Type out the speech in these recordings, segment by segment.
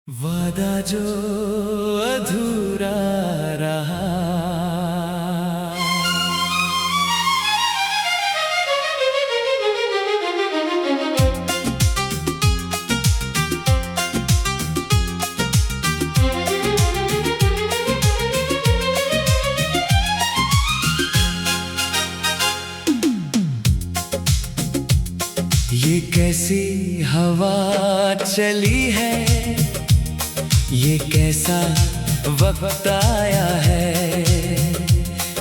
वादा जो अधूरा रहा, ये कैसी हवा चली है, ये कैसा वक्त आया है,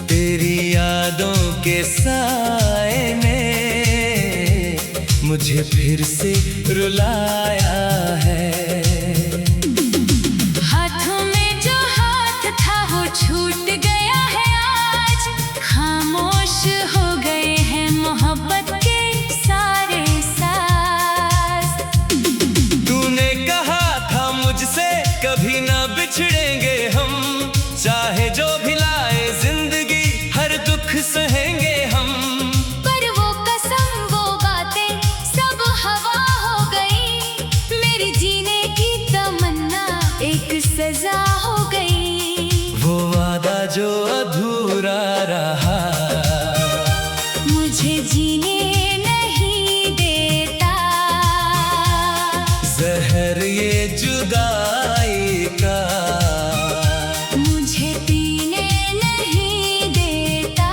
तेरी यादों के साए ने मुझे फिर से रुलाया है। हाथों में जो हाथ था वो छूट गया है, आज खामोश हो गए हैं मोहब्बत के सारे साज। तूने कहा था मुझसे कभी ना बिछड़ेंगे हम, चाहे जो भी लाए जिंदगी हर दुख सहेंगे हम। पर वो कसम वो बातें सब हवा हो गई, मेरी जीने की तमन्ना एक सजा हो गई। वो वादा जो अधूरा रहा, मुझे जीने नहीं देता, जहर ये जुदाई का मुझे पीने नहीं देता।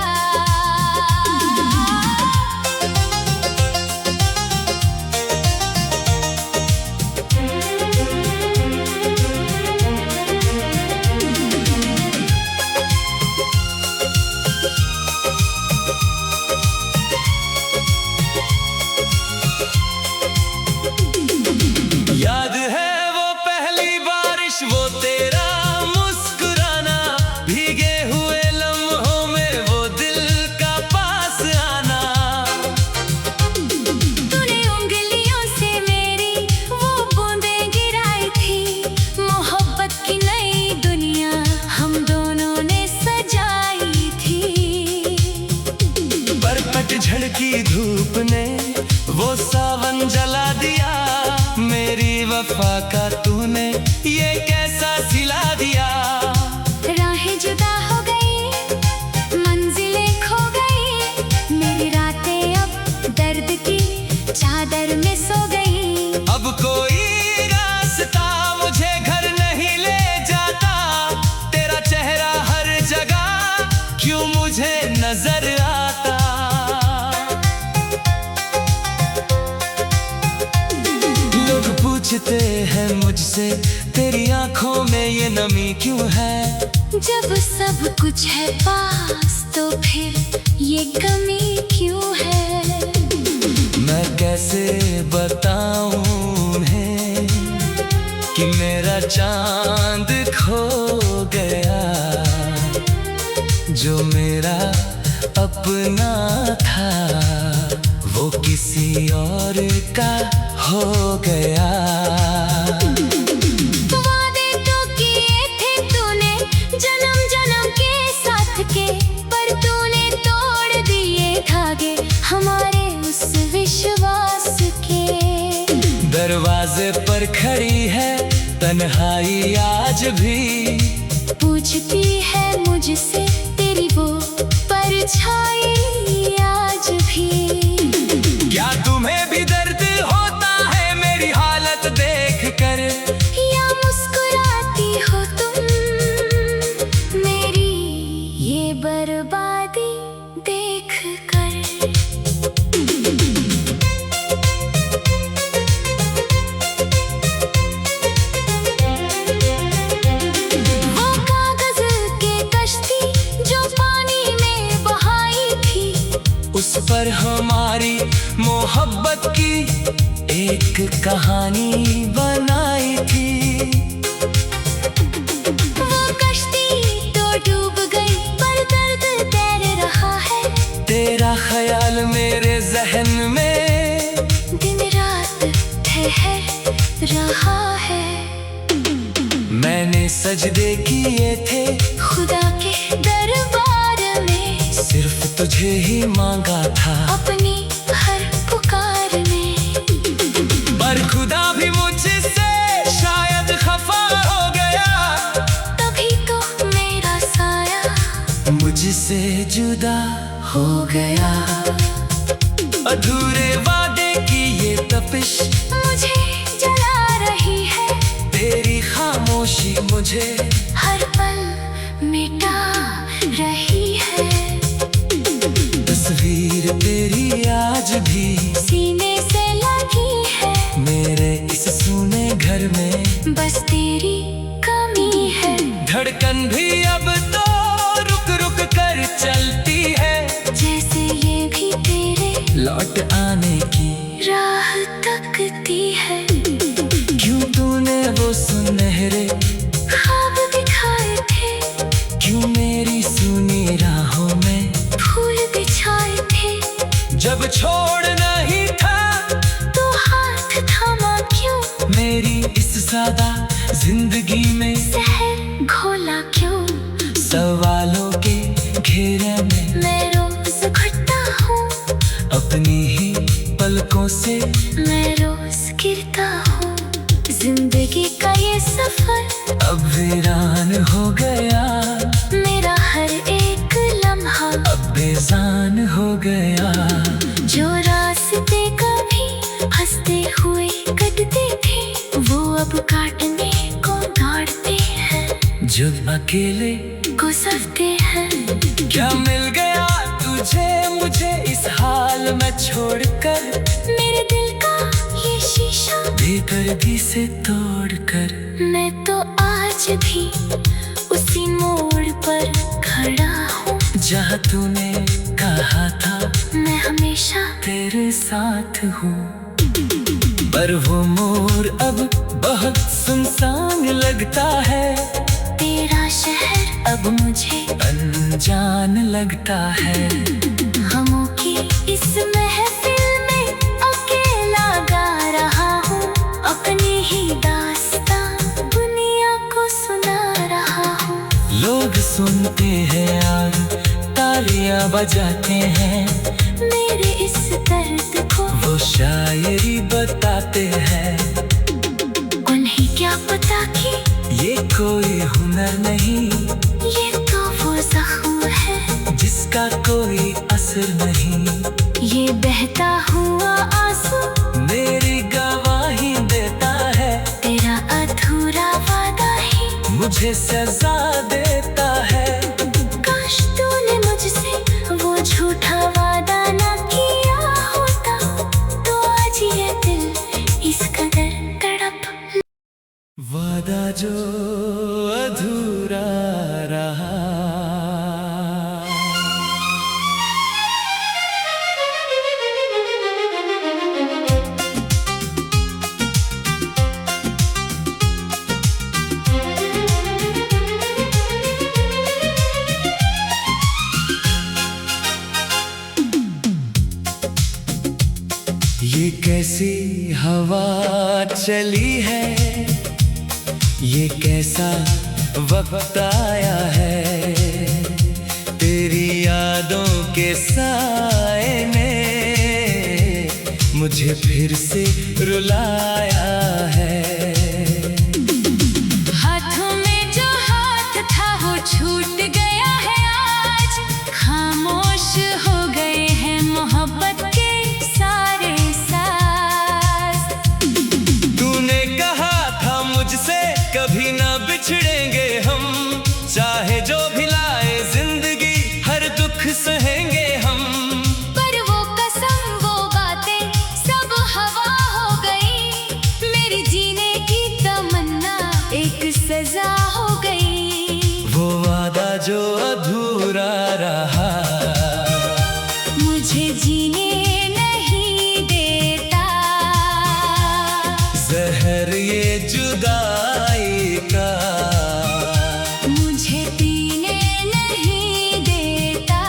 याद है वो पहली बारिश, वो तेरा मुस्कुराना, भीगे हुए लम्हों में वो दिल का पास आना। तूने उंगलियों से मेरी वो बूंदें गिराई थी, मोहब्बत की नई दुनिया हम दोनों ने सजाई थी। पर पतझड़ की धूप ने वो सावन जला दिया, मेरी वफा का तूने ये कैसा सिला दिया। राहें जुदा हो गई, मंजिलें खो गई, मेरी रातें अब दर्द की चादर में सो गई। अब कोई रास्ता मुझे घर नहीं ले जाता, तेरा चेहरा हर जगह क्यों मुझे नजर आता। लोग पूछते हैं मुझसे तेरी आंखों में ये नमी क्यों है, जब सब कुछ है पास तो फिर ये कमी क्यों है। मैं कैसे बताऊं उन्हें कि मेरा चांद खो गया, जो मेरा अपना था वो किसी और का हो गया। वादे तो किए थे तूने जन्म जन्म के साथ के, पर तूने तोड़ दिए धागे हमारे उस विश्वास के। दरवाजे पर खड़ी है तन्हाई आज भी, पूछती है मुझसे तेरी वो परछाई आज भी। क्या तुम्हें भी दर्द होता है मेरी हालत देख कर, या मुस्कुराती हो तुम मेरी ये बर्बादी देख कर। वो कागज के कश्ती जो पानी में बहाई थी, उस पर हमारी मोहब्बत की एक कहानी बनाई थी। वो कश्ती तो डूब गई पर दर्द तैर रहा है, तेरा ख्याल मेरे जहन में दिन रात ठहर रहा है। मैंने सजदे किए थे खुदा के दरबार में, सिर्फ तुझे ही मांगा था अपनी हर पुकार में। पर खुदा भी मुझसे शायद खफा हो गया। अधूरे वादे की ये तपिश मुझे जला रही है, तेरी खामोशी मुझे हर पल मिटा रही है। तस्वीर तेरी आज भी सीने से लगी है, मेरे इस सूने घर में बस तेरी कमी है। धड़कन भी अब तो रुक रुक कर चलती है, जैसे ये भी तेरे लौट आने की राह तकती है। क्यों तूने वो सुनहरे ख्वाब दिखाए थे, क्यों मेरी सुनी राहों में फूल बिछाए थे। जब छोड़ना ही था तो हाथ थामा क्यों, मेरी इस सादा जिंदगी में जहर घोला क्यों। सवालों के घेरे में मैं रोज घुटता हूँ, अपनी ही पलकों से मैं रोज गिरता हूँ। जिंदगी का ये सफर अब वीरान हो गया, मेरा हर एक लम्हा अब बेजान हो गया। जो रास्ते कभी हंसते हुए कटते थे, वो अब काटने को दौड़ते हैं। जो अकेले गुजरते हैं। क्या मिल गया तुझे मुझे इस हाल में छोड़कर, मेरे दिल का ये शीशा बेदर्दी से तोड़कर। मैं तो आज भी उसी मोड़ पर खड़ा हूँ, जहाँ तूने कहा था मैं हमेशा तेरे साथ हूँ। पर वो मोड़ अब बहुत सुनसान लगता है, तेरा शहर अब मुझे अनजान लगता है। गमों की इस महफिल में अकेला गा रहा हूँ, अपनी ही दास्तां दुनिया को सुना रहा हूँ। लोग सुनते हैं और तालियां बजाते हैं, मेरे इस दर्द को वो शायरी बताते हैं। उन्हें क्या पता कि ये कोई हुनर नहीं, ये तो वो जख्म है जिसका कोई असर नहीं। ये बहता हुआ आंसू मेरी गवाही देता है, तेरा अधूरा वादा ही मुझे सजा देता है। काश तूने मुझसे वो झूठा वादा ना किया होता, तो आज ये दिल इस कदर तड़प। वादा जो अधूरा रहा, ये कैसी हवा चली है, ये कैसा वक्त आया है, तेरी यादों के साए ने मुझे फिर से रुलाया है। हाथों में जो हाथ था वो छूट गया है आज, खामोश हो गए हैं मोहब्बत के सारे साज। तूने कहा था मुझसे कभी ना बिछड़ेंगे हम, चाहे जो भी लाए जिंदगी हर दुख सहेंगे हम। पर वो कसम वो बातें सब हवा हो गई, मेरी जीने की तमन्ना एक सजा हो गई। वो वादा जो अधूरा रहा, मुझे जीने नहीं देता, जहर ये जुदाई का मुझे पीने नहीं देता।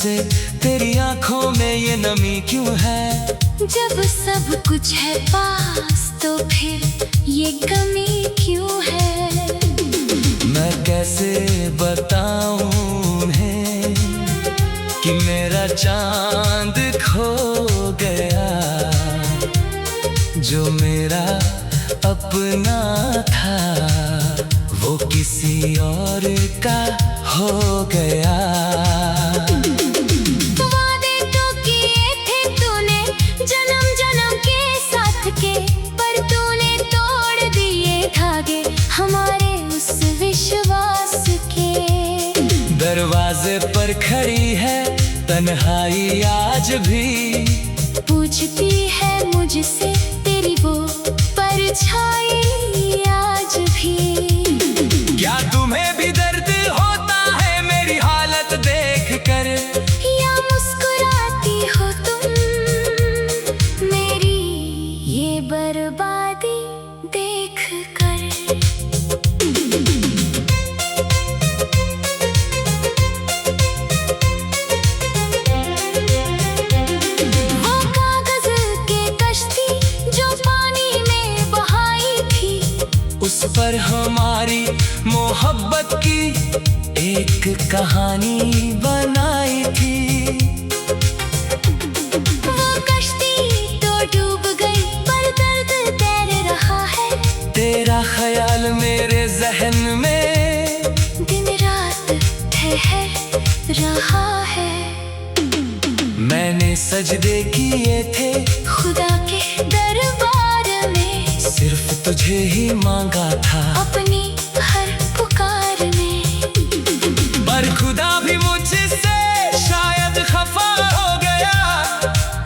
से तेरी आंखों में ये नमी क्यों है? जब सब कुछ है पास तो फिर ये कमी क्यों है? मैं कैसे बताऊं उन्हें कि मेरा चांद खो गया, जो मेरा अपना था वो किसी और का हो गया। वादे तो किए थे तूने जन्म जन्म के साथ के, पर तूने तोड़ दिए धागे हमारे उस विश्वास के। दरवाजे पर खड़ी है तन्हाई आज भी, पूछती है मुझसे तेरी वो परछाई आज भी। क्या तुम्हें भी दर्द होता है मेरी हालत देख कर? या मुस्कुराती हो तुम मेरी ये बर्बादी देख कर? वो कागज के कश्ती जो पानी में बहाई थी, उस पर हमारी मोहब्बत की एक कहानी बनाई थी। वो कश्ती तो डूब गई पर दर्द तैर रहा है। तेरा ख्याल मेरे जहन में दिन रात ठहर रहा है। मैंने सजदे किए थे खुदा के दरबार में, सिर्फ तुझे ही मांगा था अपनी हर पुकार में। पर खुदा भी मुझसे शायद खफा हो गया,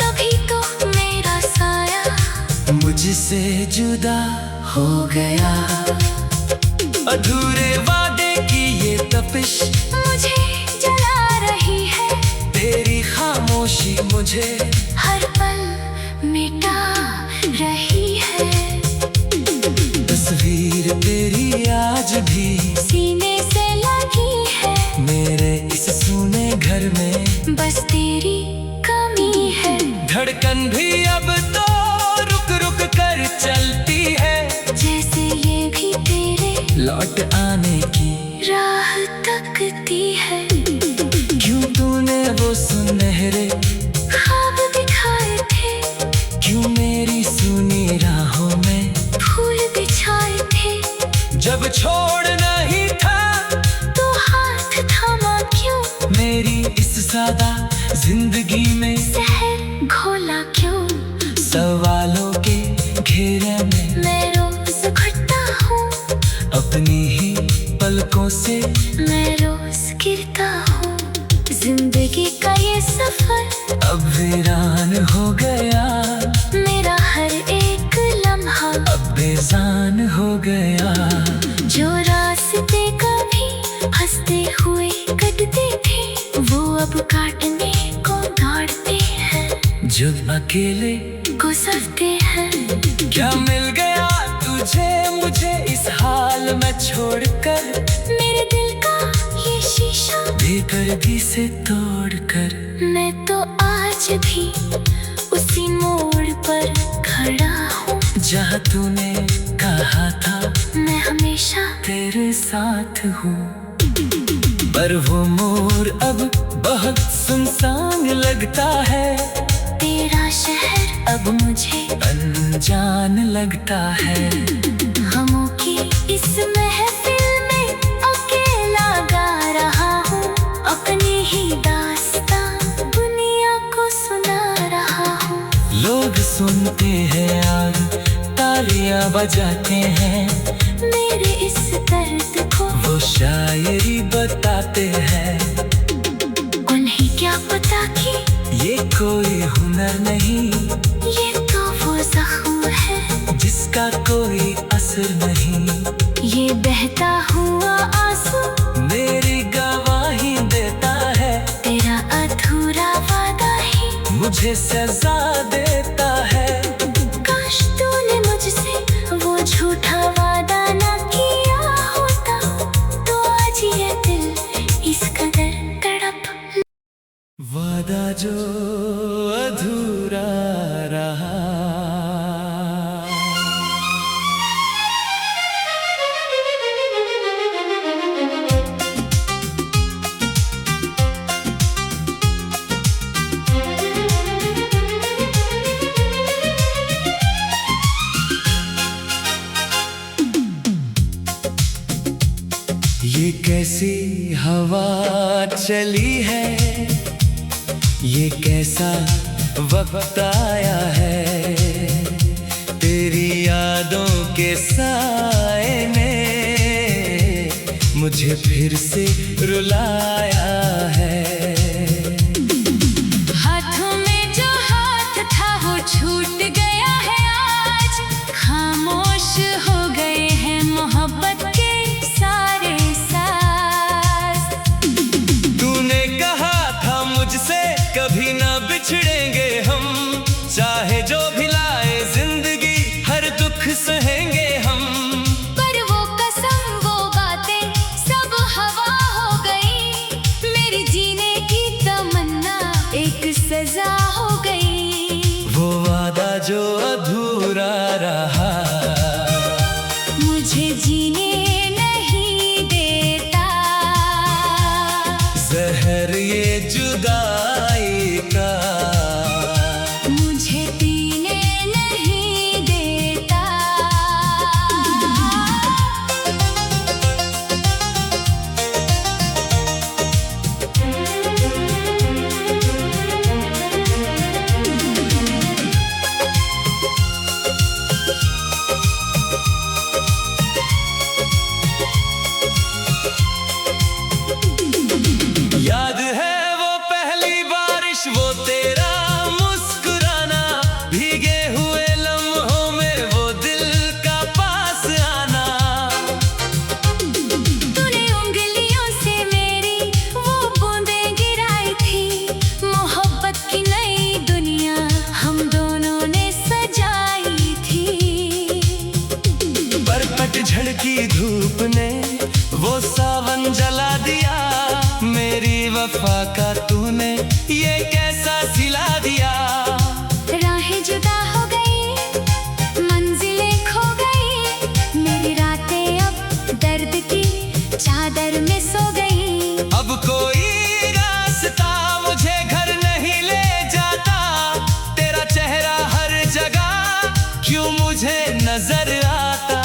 तभी तो मेरा साया मुझसे जुदा हो गया। अधूरे वादे की ये तपिश मुझे जला रही है, तेरी खामोशी मुझे हर पल मिटा रही है। तस्वीर तेरी आज भी सीने से लगी है, मेरे इस सूने घर में बस तेरी कमी है। धड़कन भी अब तो रुक रुक कर चलती है, जैसे ये भी तेरे लौट आने की राह तकती है। क्यों तूने वो सुनहरे ख्वाब दिखाए थे, क्यों मेरी सुनी राहों में फूल बिछाए थे। जब छोड़ना ही था तो हाथ थामा क्यों, मेरी इस सादा जिंदगी में जहर घोला क्यों? सवालों के घेरे में मैं रोज घटता हूँ, अपनी ही पलकों से मैं रोज गिरता हूँ। जिंदगी का ये सफर अब वीरान हो गया, मेरा हर एक लम्हा अब बेजान हो गया। जो रास्ते कभी हंसते हुए कटते थे, वो अब काटने को दौड़ते हैं। जो अकेले गुजरते हैं, क्या मिल गया तुझे मुझे इस हाल में छोड़कर? मेरे दिल का ये शीशा बेदर्दी से तोड़कर मैं तो आज भी उसी मोड़ पर खड़ा हूँ, जहाँ तूने कहा था मैं हमेशा तेरे साथ हूँ। पर वो मोड़ अब बहुत सुनसान लगता है, तेरा शहर अब मुझे अनजान लगता है। हमों की इस महफिल में अकेला गा रहा हूँ, अपनी ही दास्तां दुनिया को सुना रहा हूँ। लोग सुनते हैं और तालियां बजाते हैं, मेरे इस दर्द को वो शायरी बताते हैं। उन्हें क्या पता कि ये कोई हुनर नहीं, ये तो वो जख्म है जिसका कोई असर नहीं। ये बहता हुआ आंसू मेरी गवाही देता है, तेरा अधूरा वादा ही मुझे सजा देता है। काश तूने मुझसे वो झूठा वादा ना किया होता, तो आज ये दिल इस कदर तड़प जो अधूरा रहा। ये कैसी हवा चली है, ये कैसा वक्त आया है, तेरी यादों के साए ने मुझे फिर से रुलाया है। हाथों में जो हाथ था वो छूट गया है आज, खामोश हो गए हैं मोहब्बत के सारे साज। तूने कहा था मुझसे कभी ना बिछड़ेंगे हम, चाहे जो भी लाए जिंदगी हर दुख सहेंगे हम। पर वो कसम वो बातें सब हवा हो गई, मेरी जीने की तमन्ना एक सजा हो गई। वो वादा जो अधूरा रहा मुझे जीने नहीं देता, जहर ये जुदाई का मुझे पीने नहीं देता। याद है वो पहली बारिश, वो तेरा मुस्कुराना, भीगे हुए लम्हों में वो दिल का पास आना। तूने उंगलियों से मेरी वो बूंदें गिराई थी, मोहब्बत की नई दुनिया हम दोनों ने सजाई थी। बरपट झड़की धूप ने वो सावन जला दिया, मेरी वफा का तूने ये कैसा सिला दिया। राहें जुदा हो गई, मंजिलें खो गई, मेरी रातें अब दर्द की चादर में सो गई। अब कोई रास्ता मुझे घर नहीं ले जाता, तेरा चेहरा हर जगह क्यों मुझे नजर आता।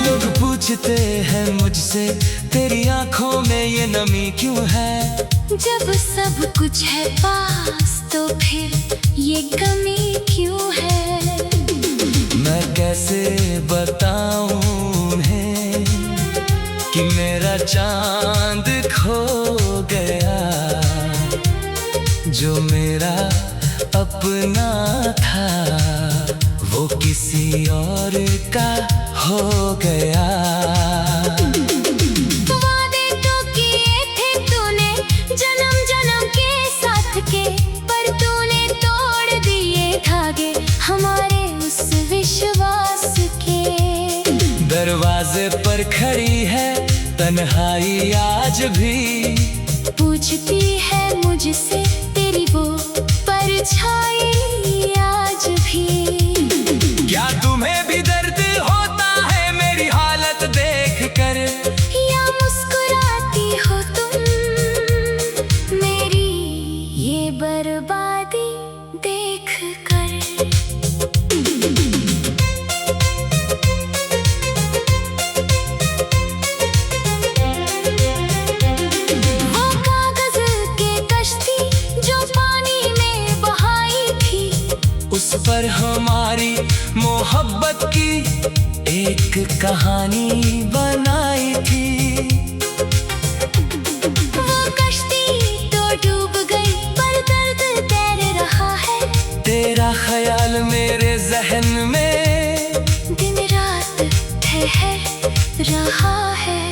लोग पूछते हैं मुझसे तेरी आंखों में ये नमी क्यों है, जब सब कुछ है पास तो फिर ये कमी क्यों है। मैं कैसे बताऊं उन्हें कि मेरा चांद खो गया, जो मेरा अपना था वो किसी और का हो गया। वादे तो किए थे तूने जन्म जन्म के साथ के, पर तूने तोड़ दिए धागे हमारे उस विश्वास के। दरवाजे पर खड़ी है तन्हाई आज भी, पूछती है मुझसे तेरी वो परछाई आज भी। क्या तुम्हें भी दर्द होता है मेरी हालत देख कर, या मुस्कुराती हो तुम मेरी ये बर्बादी देख कर। वो कागज के कश्ती जो पानी में बहाई थी, उस पर हमारी मोहब्बत की एक कहानी बनाई थी। वो कश्ती तो डूब गई पर दर्द तैर रहा है, तेरा ख्याल मेरे जहन में दिन रात ठहर रहा है।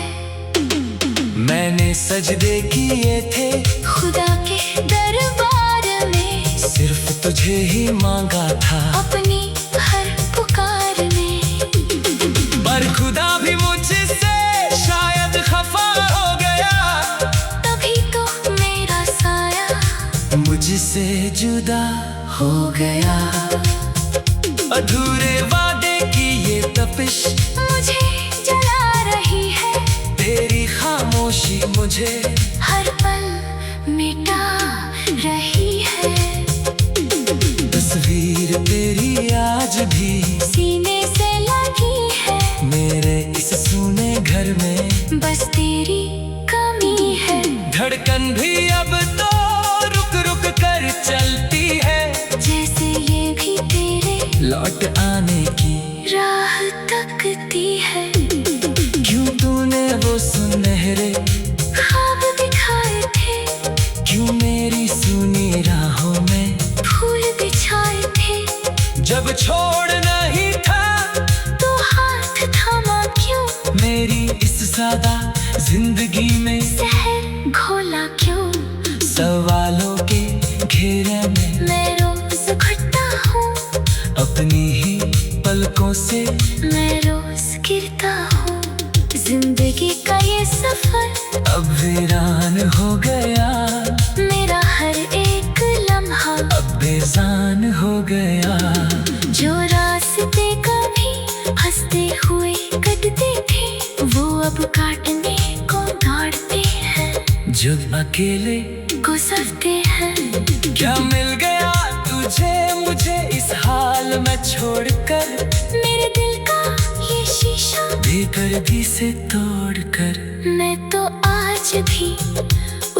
मैंने सजदे किए थे खुदा के दरबार में, सिर्फ तुझे ही मांगा था अपनी हर पुकार में। पर खुदा भी मुझसे शायद खफा हो गया। जुदा हो गया। अधूरे वादे की ये तपिश मुझे जला रही है, तेरी खामोशी मुझे हर पल मिटा रही है। तस्वीर तेरी आज भी सीने से लगी है, मेरे इस सूने घर में बस तेरी कमी है। धड़कन भी अब तो रुक रुक कर चलती है, जैसे ये भी तेरे लौट आने की राह तकती है। क्यों तूने वो सुनहरे ख्वाब दिखाए थे, क्यों मेरी सुनी राहों में फूल बिछाए थे। जब छोड़ना ही था तो हाथ थामा क्यों, मेरी इस सादा जिंदगी में जहर घोला क्यों। सवालों के घेरे में मैं रोज घुटता हूँ, अपनी ही पलकों से मैं रोज गिरता हूँ। जिंदगी का ये सफर अब वीरान हो गया, मेरा हर एक लम्हा अब बेजान हो गया। जो रास्ते कभी हंसते हुए कटते थे, वो अब काटने को दौड़ते हैं। जो अकेले गुजरते हैं, क्या मिल गया तुझे मुझे इस हाल में छोड़कर, मेरे दिल का ये शीशा बेदर्दी से तोड़कर। मैं तो आज भी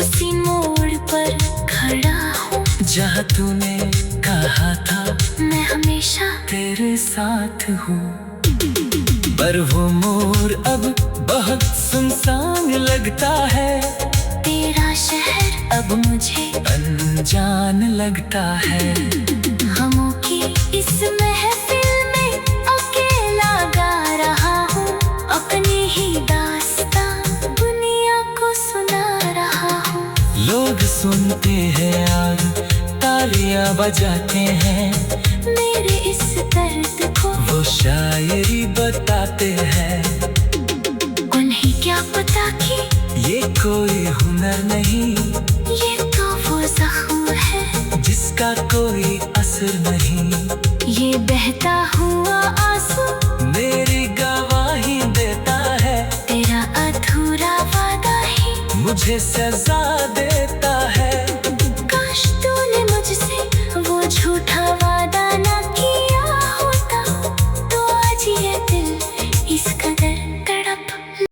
उसी मोड़ पर खड़ा हूँ, जहाँ तूने कहा था मैं हमेशा तेरे साथ हूँ। पर वो मोड़ अब बहुत सुनसान लगता है, तेरा शहर अब मुझे अनजान लगता है। गमों की इस महफिल में अकेला गा रहा हूँ, अपनी ही दास्तां दुनिया को सुना रहा हूँ। लोग सुनते हैं और तालियां बजाते हैं, मेरे इस दर्द को वो शायरी बताते हैं। उन्हें क्या पता कि ये कोई हुनर नहीं, ये तो वो जख्म है जिसका कोई असर नहीं। ये बहता हुआ आंसू मेरी गवाही देता है, तेरा अधूरा वादा ही मुझे सजा दे